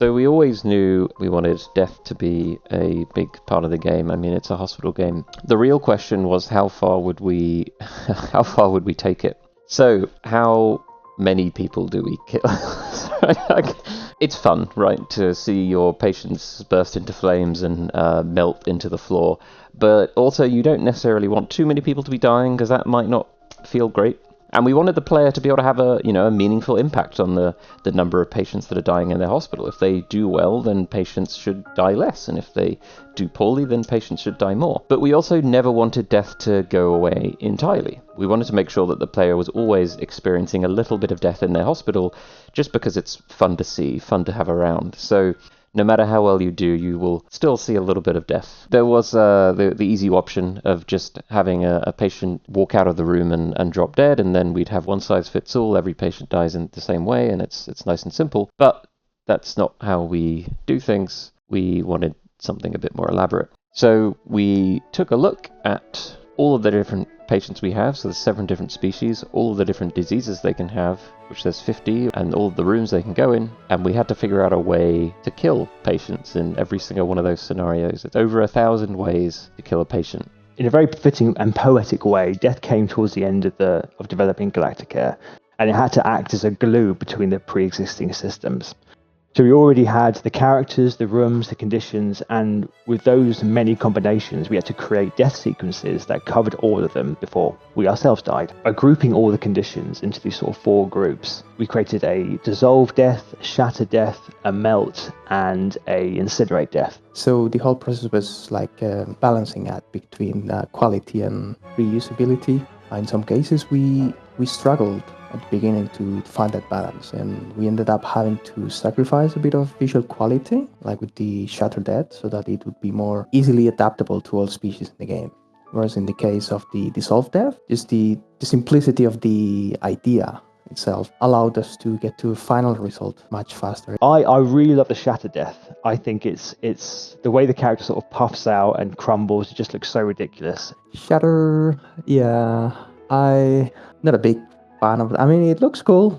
So we always knew we wanted death to be a big part of the game. I mean, it's a hospital game. The real question was how far would we take it? So how many people do we kill? It's fun, right, to see your patients burst into flames and melt into the floor. But also you don't necessarily want too many people to be dying because that might not feel great. And we wanted the player to be able to have a meaningful impact on the number of patients that are dying in their hospital. If they do well, then patients should die less. And if they do poorly, then patients should die more. But we also never wanted death to go away entirely. We wanted to make sure that the player was always experiencing a little bit of death in their hospital, just because it's fun to see, fun to have around. So no matter how well you do, you will still see a little bit of death. There was the easy option of just having a patient walk out of the room and drop dead, and then we'd have one size fits all. Every patient dies in the same way, and it's nice and simple. But that's not how we do things. We wanted something a bit more elaborate. So we took a look at all of the different patients we have, so there's 7 different species, all of the different diseases they can have, which there's 50, and all of the rooms they can go in, and we had to figure out a way to kill patients in every single one of those scenarios. It's over 1,000 ways to kill a patient. In a very fitting and poetic way, death came towards the end of developing Galacticare, and it had to act as a glue between the pre-existing systems. So we already had the characters, the rooms, the conditions, and with those many combinations, we had to create death sequences that covered all of them before we ourselves died. By grouping all the conditions into these sort of 4 groups, we created a dissolve death, a shatter death, a melt, and a incinerate death. So the whole process was like a balancing act between quality and reusability. In some cases, we struggled at the beginning to find that balance, and we ended up having to sacrifice a bit of visual quality, like with the Shatter Death, so that it would be more easily adaptable to all species in the game. Whereas in the case of the Dissolve Death, just the simplicity of the idea itself allowed us to get to a final result much faster. I really love the Shatter Death. I think it's the way the character sort of puffs out and crumbles. It just looks so ridiculous. Shatter, yeah, not a big fan of it. I mean, it looks cool.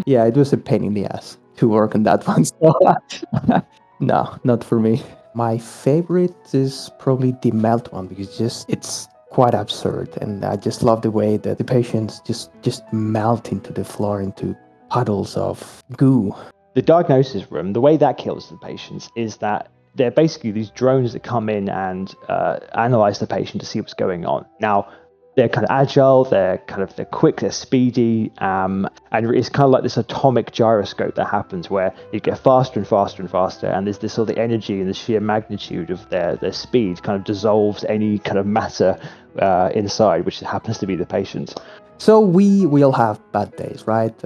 Yeah, it was a pain in the ass to work on that one. So no, not for me. My favorite is probably the melt one, because it's quite absurd, and I just love the way that the patients just melt into the floor into puddles of goo. The diagnosis room, the way that kills the patients is that they're basically these drones that come in and analyze the patient to see what's going on. Now, they're kind of agile, they're quick, they're speedy, and it's kind of like this atomic gyroscope that happens where you get faster and faster and faster, and there's this sort of the energy and the sheer magnitude of their speed kind of dissolves any kind of matter inside, which happens to be the patient. So we all have bad days, right?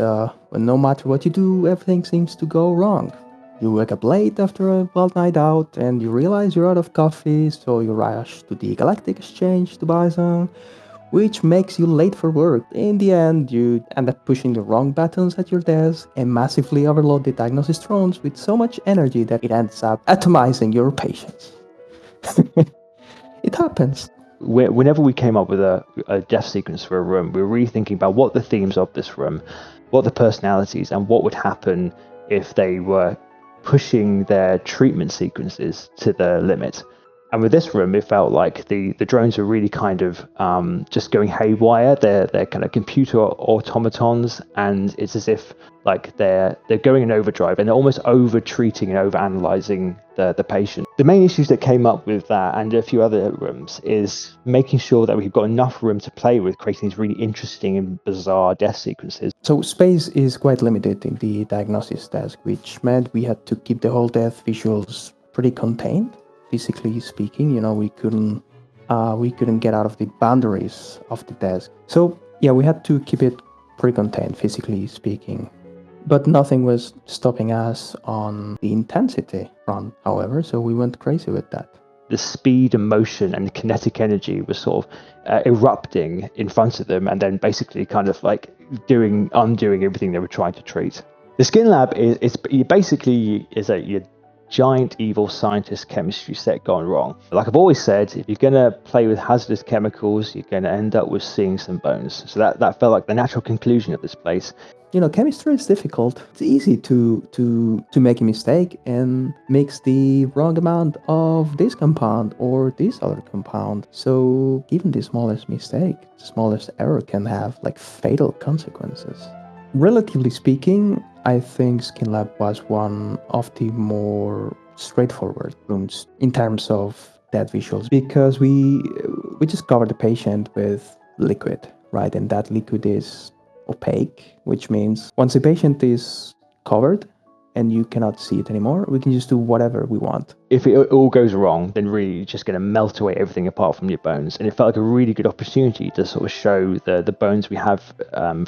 When no matter what you do, everything seems to go wrong. You wake up late after a wild night out, and you realize you're out of coffee, so you rush to the Galactic Exchange to buy some, which makes you late for work. In the end, you end up pushing the wrong buttons at your desk and massively overload the diagnosis drones with so much energy that it ends up atomizing your patients. It happens. Whenever we came up with a death sequence for a room, we were really thinking about what the themes of this room, what the personalities, and what would happen if they were pushing their treatment sequences to the limit. And with this room, it felt like the drones are really kind of just going haywire. They're kind of computer automatons, and it's as if like they're going in overdrive, and they're almost over-treating and over-analyzing the patient. The main issues that came up with that and a few other rooms is making sure that we've got enough room to play with, creating these really interesting and bizarre death sequences. So space is quite limited in the diagnosis task, which meant we had to keep the whole death visuals pretty contained. Physically speaking, we couldn't get out of the boundaries of the desk. So yeah, we had to keep it pretty contained, physically speaking. But nothing was stopping us on the intensity front, however, so we went crazy with that. The speed and motion and kinetic energy was sort of erupting in front of them, and then basically kind of like undoing everything they were trying to treat. The skin lab is basically a giant evil scientist chemistry set gone wrong. Like I've always said, if you're going to play with hazardous chemicals, you're going to end up with seeing some bones. So that felt like the natural conclusion of this place. Chemistry is difficult. It's easy to make a mistake and mix the wrong amount of this compound or this other compound. So even the smallest mistake, the smallest error can have like fatal consequences. Relatively speaking, I think SkinLab was one of the more straightforward rooms in terms of that visuals, because we just cover the patient with liquid, right? And that liquid is opaque, which means once the patient is covered and you cannot see it anymore, we can just do whatever we want. If it all goes wrong, then really you're just going to melt away everything apart from your bones. And it felt like a really good opportunity to sort of show the bones we have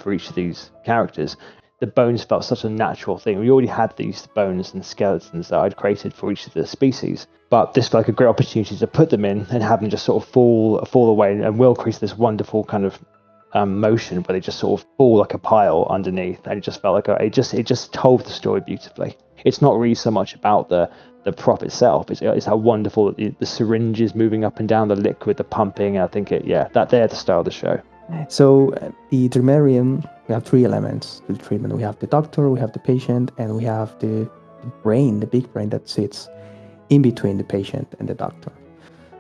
for each of these characters. The bones felt such a natural thing. We already had these bones and skeletons that I'd created for each of the species, but this felt like a great opportunity to put them in and have them just sort of fall away, and Will creates this wonderful kind of motion where they just sort of fall like a pile underneath, and it just felt like it just told the story beautifully. It's not really so much about the prop itself, it's how wonderful the syringes moving up and down, the liquid, the pumping. I think that they're the style of the show. So the Drearium, we have 3 elements to the treatment. We have the doctor, we have the patient, and we have the brain, the big brain that sits in between the patient and the doctor.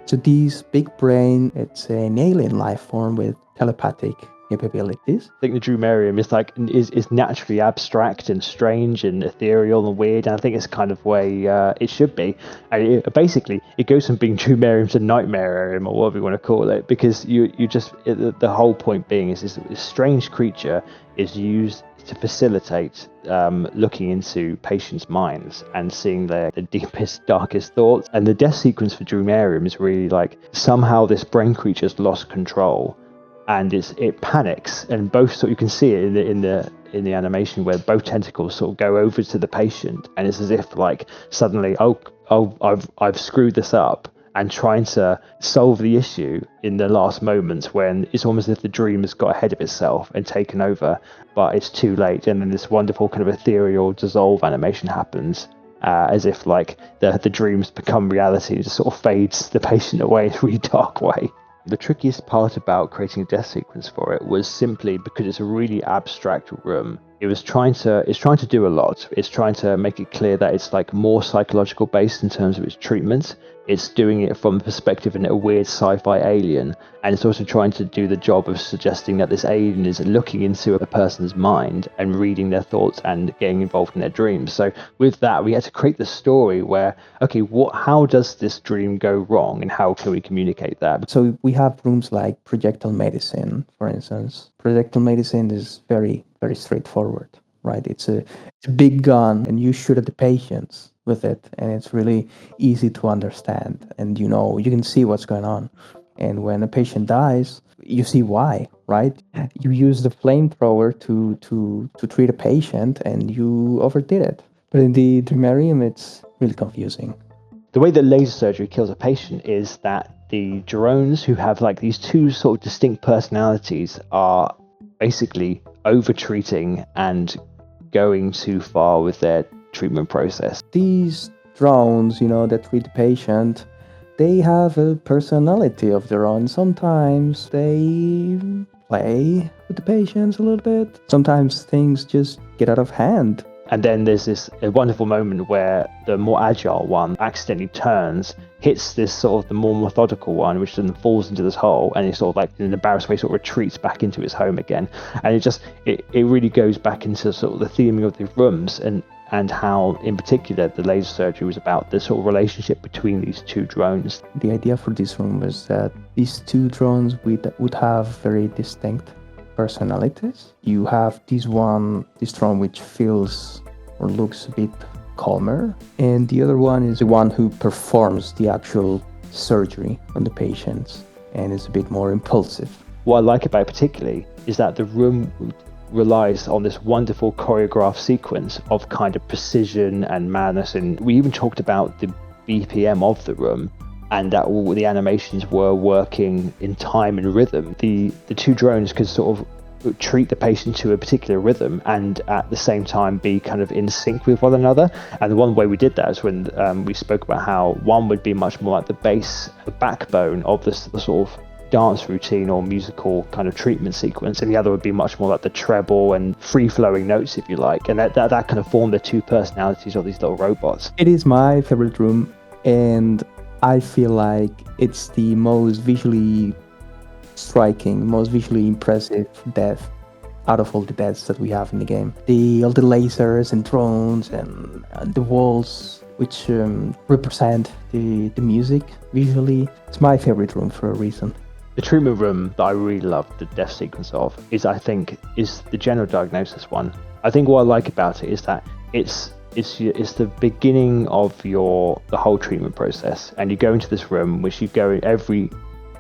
So this big brain, it's an alien life form with telepathic capabilities. I think the Drearium is naturally abstract and strange and ethereal and weird, and I think it's kind of way it should be. And basically, it goes from being Drearium to Nightmarearium, or whatever you want to call it, because the whole point being is this strange creature is used to facilitate looking into patients' minds and seeing their deepest, darkest thoughts. And the death sequence for Drearium is really like somehow this brain creature's lost control, and it panics, and both you can see it in the animation where both tentacles sort of go over to the patient, and it's as if like suddenly I've screwed this up, and trying to solve the issue in the last moments when it's almost as if the dream has got ahead of itself and taken over, but it's too late. And then this wonderful kind of ethereal dissolve animation happens, as if like the dreams become reality. It just sort of fades the patient away in a really dark way. The trickiest part about creating a death sequence for it was simply because it's a really abstract room. It's trying to do a lot. It's trying to make it clear that it's like more psychological based in terms of its treatment. It's doing it from the perspective of a weird sci-fi alien, and it's also trying to do the job of suggesting that this alien is looking into a person's mind and reading their thoughts and getting involved in their dreams. So with that, we had to create the story where, okay, how does this dream go wrong, and how can we communicate that? So we have rooms like projectile medicine, for instance. Projectile medicine is very, very straightforward, right? It's a big gun, and you shoot at the patients with it, and it's really easy to understand, and you can see what's going on. And when a patient dies, you see why, right? You use the flamethrower to treat a patient, and you overdid it. But in the Drearium, it's really confusing. The way that laser surgery kills a patient is that the drones, who have like these 2 sort of distinct personalities, are basically over-treating and going too far with their treatment process. These drones, that treat the patient, they have a personality of their own. Sometimes they play with the patients a little bit. Sometimes things just get out of hand. And then there's a wonderful moment where the more agile one accidentally turns, hits this sort of the more methodical one, which then falls into this hole, and it sort of like in an embarrassed way sort of retreats back into its home again. And it really goes back into sort of the theming of the rooms, and how in particular the laser surgery was about the sort of relationship between these 2 drones. The idea for this room was that these 2 drones would have very distinct personalities. You have this drone which feels or looks a bit calmer, and the other one is the one who performs the actual surgery on the patients and is a bit more impulsive. What I like about it particularly is that the room relies on this wonderful choreographed sequence of kind of precision and madness, and we even talked about the BPM of the room, and that all the animations were working in time and rhythm. The 2 drones could sort of treat the patient to a particular rhythm and at the same time be kind of in sync with one another. And the one way we did that is when we spoke about how one would be much more like the base, the backbone of the sort of dance routine or musical kind of treatment sequence, and the other would be much more like the treble and free-flowing notes, if you like, and that kind of formed the two personalities of these little robots. It is my favorite room, and I feel like it's the most visually striking, most visually impressive death out of all the deaths that we have in the game. All the lasers and drones and the walls, which represent the music visually. It's my favorite room for a reason. The treatment room that I really love the death sequence of is the general diagnosis one. I think what I like about it is that it's the beginning of the whole treatment process, and you go into this room which you go in, every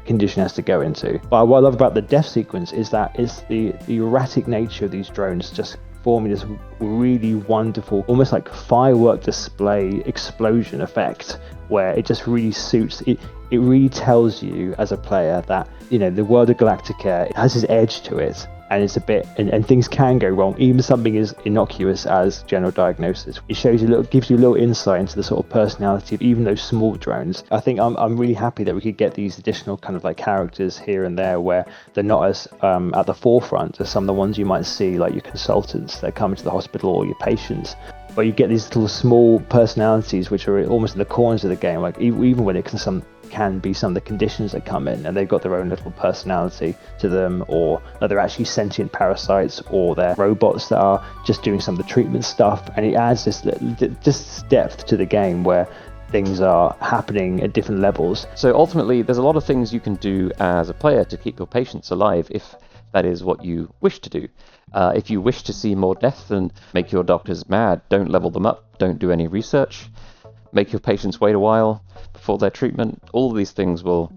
condition has to go into. But what I love about the death sequence is that it's the erratic nature of these drones just forming this really wonderful, almost like firework display explosion effect, where it just really suits it. It really tells you as a player that, you know, the world of Galacticare has this edge to it, and it's a bit, and things can go wrong, even something as innocuous as general diagnosis. It gives you a little insight into the sort of personality of even those small drones. I think I'm really happy that we could get these additional kind of like characters here and there where they're not as at the forefront as some of the ones you might see, like your consultants that come into the hospital or your patients. But you get these little small personalities which are almost in the corners of the game, like even when it can be some of the conditions that come in, and they've got their own little personality to them, or they're actually sentient parasites, or they're robots that are just doing some of the treatment stuff, and it adds this depth to the game where things are happening at different levels. So ultimately, there's a lot of things you can do as a player to keep your patients alive if that is what you wish to do. If you wish to see more death and make your doctors mad, don't level them up, don't do any research, make your patients wait a while before their treatment. All of these things will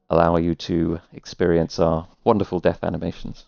allow you to experience our wonderful death animations.